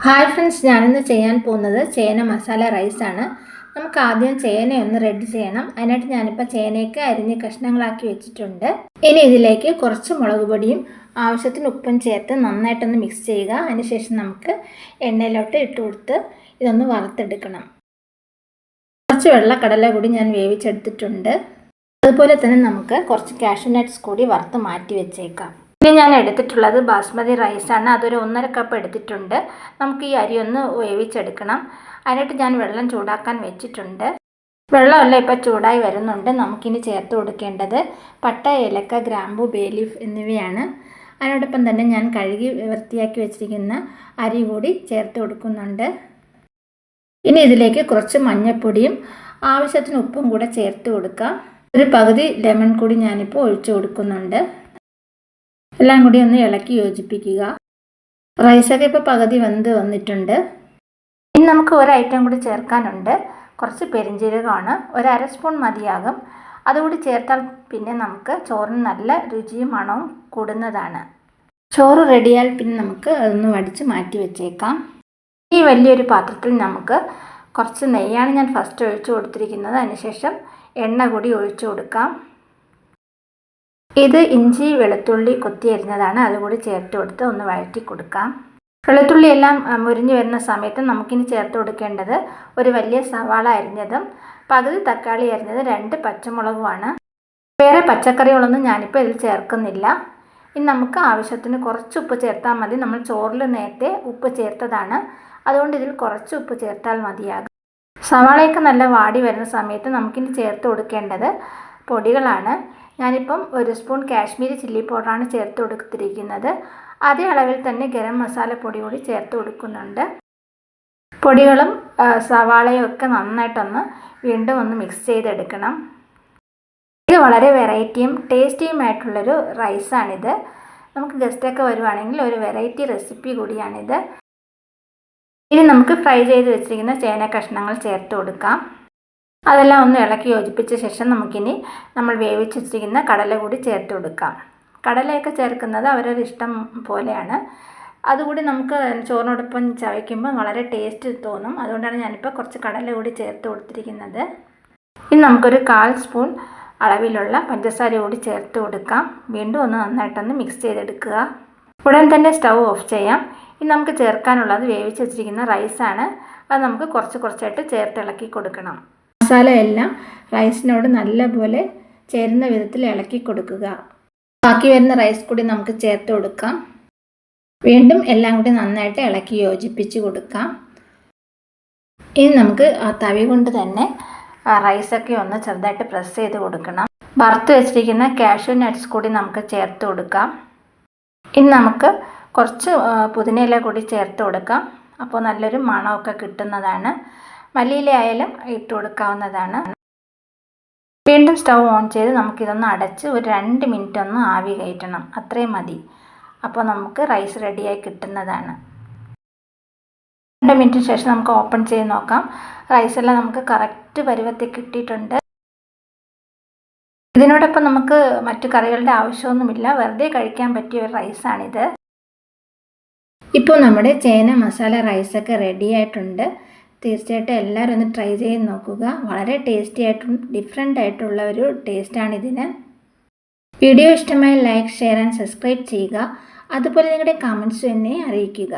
Hi friends, ഞാനിന്ന് ചെയ്യാൻ പോകുന്നത് ചേന മസാല റൈസാണ്. നമുക്ക് ആദ്യം ചേനയൊന്ന് റെഡി ചെയ്യണം. അതിനായിട്ട് ഞാനിപ്പോൾ ചേനയൊക്കെ അരിഞ്ഞ് കഷ്ണങ്ങളാക്കി വെച്ചിട്ടുണ്ട്. ഇനി ഇതിലേക്ക് കുറച്ച് മുളക് പൊടിയും ആവശ്യത്തിന് ഉപ്പും ചേർത്ത് നന്നായിട്ടൊന്ന് മിക്സ് ചെയ്യുക. അതിനുശേഷം നമുക്ക് എണ്ണയിലോട്ട് ഇട്ട് കൊടുത്ത് ഇതൊന്ന് വറുത്തെടുക്കണം. കുറച്ച് വെള്ളക്കടല കൂടി ഞാൻ വേവിച്ചെടുത്തിട്ടുണ്ട്. അതുപോലെ തന്നെ നമുക്ക് കുറച്ച് കാഷ്യൂ നട്ട്സ് കൂടി വറുത്ത് മാറ്റി വെച്ചേക്കാം. ഇനി ഞാൻ എടുത്തിട്ടുള്ളത് ബാസ്മതി റൈസാണ്. അതൊരു 1.5 കപ്പ് എടുത്തിട്ടുണ്ട്. നമുക്ക് ഈ അരി ഒന്ന് വേവിച്ചെടുക്കണം. അതിനായിട്ട് ഞാൻ വെള്ളം ചൂടാക്കാൻ വെച്ചിട്ടുണ്ട്. വെള്ളമെല്ലാം ഇപ്പോൾ ചൂടായി വരുന്നുണ്ട്. നമുക്കിനി ചേർത്ത് കൊടുക്കേണ്ടത് പട്ട, ഏലക്ക, ഗ്രാമ്പു, ബേ ലീഫ് എന്നിവയാണ്. അതിനോടൊപ്പം തന്നെ ഞാൻ കഴുകി വൃത്തിയാക്കി വെച്ചിരിക്കുന്ന അരി കൂടി ചേർത്ത് കൊടുക്കുന്നുണ്ട്. ഇനി ഇതിലേക്ക് കുറച്ച് മഞ്ഞൾപ്പൊടിയും ആവശ്യത്തിന് ഉപ്പും കൂടെ ചേർത്ത് കൊടുക്കാം. ഒരു പകുതി ലെമൺ കൂടി ഞാനിപ്പോൾ ഒഴിച്ചു കൊടുക്കുന്നുണ്ട്. എല്ലാം കൂടി ഒന്ന് ഇളക്കി യോജിപ്പിക്കുക. റൈസൊക്കെ ഇപ്പോൾ പകുതി വെന്ത് വന്നിട്ടുണ്ട്. ഇനി നമുക്ക് ഒരു ഐറ്റം കൂടി ചേർക്കാനുണ്ട്. കുറച്ച് പെരിഞ്ജീരകമാണ്. ഒരു 1/2 സ്പൂൺ മതിയാകും. അതുകൂടി ചേർത്താൽ പിന്നെ നമുക്ക് ചോറിന് നല്ല രുചിയും മണവും കൂടുന്നതാണ്. ചോറ് റെഡിയാൽ പിന്നെ നമുക്ക് അതൊന്ന് വടിച്ച് മാറ്റി വെച്ചേക്കാം. ഈ വലിയൊരു പാത്രത്തിൽ നമുക്ക് കുറച്ച് നെയ്യാണ് ഞാൻ ഫസ്റ്റ് ഒഴിച്ചു കൊടുത്തിരിക്കുന്നത്. അതിനുശേഷം എണ്ണ കൂടി ഒഴിച്ചു കൊടുക്കാം. ഇത് ഇഞ്ചി വെളുത്തുള്ളി കൊത്തി അരിഞ്ഞതാണ്. അതുകൂടി ചേർത്ത് കൊടുത്ത് ഒന്ന് വഴറ്റി കൊടുക്കാം. വെളുത്തുള്ളി എല്ലാം മുരിഞ്ഞു വരുന്ന സമയത്ത് നമുക്കിനി ചേർത്ത് കൊടുക്കേണ്ടത് ഒരു വലിയ സവാള അരിഞ്ഞതും പകുതി തക്കാളി അരിഞ്ഞത് 2 പച്ചമുളകുമാണ്. വേറെ പച്ചക്കറികളൊന്നും ഞാനിപ്പോൾ ഇതിൽ ചേർക്കുന്നില്ല. ഇനി നമുക്ക് ആവശ്യത്തിന് കുറച്ച് ഉപ്പ് ചേർത്താൽ മതി. നമ്മൾ ചോറിൽ നേരത്തെ ഉപ്പ് ചേർത്തതാണ്. അതുകൊണ്ട് ഇതിൽ കുറച്ച് ഉപ്പ് ചേർത്താൽ മതിയാകും. സവാളയൊക്കെ നല്ല വാടി വരുന്ന സമയത്ത് നമുക്കിനി ചേർത്ത് കൊടുക്കേണ്ടത് പൊടികളാണ്. ഞാനിപ്പം 1 സ്പൂൺ കാശ്മീരി ചില്ലി പൗഡറാണ് ചേർത്ത് കൊടുത്തിരിക്കുന്നത്. അതേ അളവിൽ തന്നെ ഗരം മസാല പൊടി കൂടി ചേർത്ത് കൊടുക്കുന്നുണ്ട്. പൊടികളും സവാളയും ഒക്കെ നന്നായിട്ടൊന്ന് വീണ്ടും ഒന്ന് മിക്സ് ചെയ്തെടുക്കണം. ഇത് വളരെ വെറൈറ്റിയും ടേസ്റ്റിയുമായിട്ടുള്ളൊരു റൈസാണിത്. നമുക്ക് ഗസ്റ്റൊക്കെ വരുവാണെങ്കിൽ ഒരു വെറൈറ്റി റെസിപ്പി കൂടിയാണിത്. ഇനി നമുക്ക് ഫ്രൈ ചെയ്ത് വെച്ചിരിക്കുന്ന ചേന കഷ്ണങ്ങൾ ചേർത്ത് കൊടുക്കാം. അതെല്ലാം ഒന്ന് ഇളക്കി യോജിപ്പിച്ച ശേഷം നമുക്കിനി നമ്മൾ വേവിച്ച് വെച്ചിരിക്കുന്ന കടല കൂടി ചേർത്ത് കൊടുക്കാം. കടലയൊക്കെ ചേർക്കുന്നത് അവരവരുടെ ഇഷ്ടം പോലെയാണ്. അതുകൂടി നമുക്ക് ചോറിനോടൊപ്പം ചവയ്ക്കുമ്പോൾ വളരെ ടേസ്റ്റ് തോന്നും. അതുകൊണ്ടാണ് ഞാനിപ്പോൾ കുറച്ച് കടല കൂടി ചേർത്ത് കൊടുത്തിരിക്കുന്നത്. ഇനി നമുക്കൊരു 1/4 സ്പൂൺ അളവിലുള്ള പഞ്ചസാര കൂടി ചേർത്ത് കൊടുക്കാം. വീണ്ടും ഒന്ന് നന്നായിട്ടൊന്ന് മിക്സ് ചെയ്തെടുക്കുക. ഉടൻ തന്നെ സ്റ്റൗ ഓഫ് ചെയ്യാം. ഇനി നമുക്ക് ചേർക്കാനുള്ളത് വേവിച്ച് വെച്ചിരിക്കുന്ന റൈസാണ്. അത് നമുക്ക് കുറച്ചായിട്ട് ചേർത്ത് ഇളക്കി കൊടുക്കണം. മസാല എല്ലാം റൈസിനോട് നല്ലപോലെ ചേരുന്ന വിധത്തിൽ ഇളക്കി കൊടുക്കുക. ബാക്കി വരുന്ന റൈസ് കൂടി നമുക്ക് ചേർത്ത് കൊടുക്കാം. വീണ്ടും എല്ലാം കൂടി നന്നായിട്ട് ഇളക്കി യോജിപ്പിച്ച് കൊടുക്കാം. ഇനി നമുക്ക് ആ തവി കൊണ്ട് തന്നെ റൈസൊക്കെ ഒന്ന് ചെറുതായിട്ട് പ്രസ് ചെയ്ത് കൊടുക്കണം. വറുത്ത് വെച്ചിരിക്കുന്ന കാഷ്യൂ നട്ട്സ് കൂടി നമുക്ക് ചേർത്ത് കൊടുക്കാം. ഇനി നമുക്ക് കുറച്ച് പുതിനയില കൂടി ചേർത്ത് കൊടുക്കാം. അപ്പോൾ നല്ലൊരു മണമൊക്കെ കിട്ടുന്നതാണ്. മല്ലിയില ആയാലും ഇട്ട് കൊടുക്കാവുന്നതാണ്. വീണ്ടും സ്റ്റൗ ഓൺ ചെയ്ത് നമുക്കിതൊന്ന് അടച്ച് ഒരു 2 മിനിറ്റ് ഒന്ന് ആവി കയറ്റണം. അത്രയും മതി. അപ്പോൾ നമുക്ക് റൈസ് റെഡിയായി കിട്ടുന്നതാണ്. 2 മിനിറ്റിന് ശേഷം നമുക്ക് ഓപ്പൺ ചെയ്ത് നോക്കാം. റൈസെല്ലാം നമുക്ക് കറക്റ്റ് പരുവത്തിൽ കിട്ടിയിട്ടുണ്ട്. ഇതിനോടൊപ്പം നമുക്ക് മറ്റു കറികളുടെ ആവശ്യമൊന്നുമില്ല. വെറുതെ കഴിക്കാൻ പറ്റിയ ഒരു റൈസാണിത്. ഇപ്പോൾ നമ്മുടെ ചേന മസാല റൈസൊക്കെ റെഡി ആയിട്ടുണ്ട്. തീർച്ചയായിട്ടും എല്ലാവരും ഒന്ന് ട്രൈ ചെയ്ത് നോക്കുക. വളരെ ടേസ്റ്റി ആയിട്ടും ഡിഫറെൻ്റ് ആയിട്ടുള്ള ഒരു ടേസ്റ്റാണിതിന്. വീഡിയോ ഇഷ്ടമായ ലൈക്ക്, ഷെയർ ആൻഡ് സബ്സ്ക്രൈബ് ചെയ്യുക. അതുപോലെ നിങ്ങളുടെ കമൻറ്റ്സ് എന്നെ അറിയിക്കുക.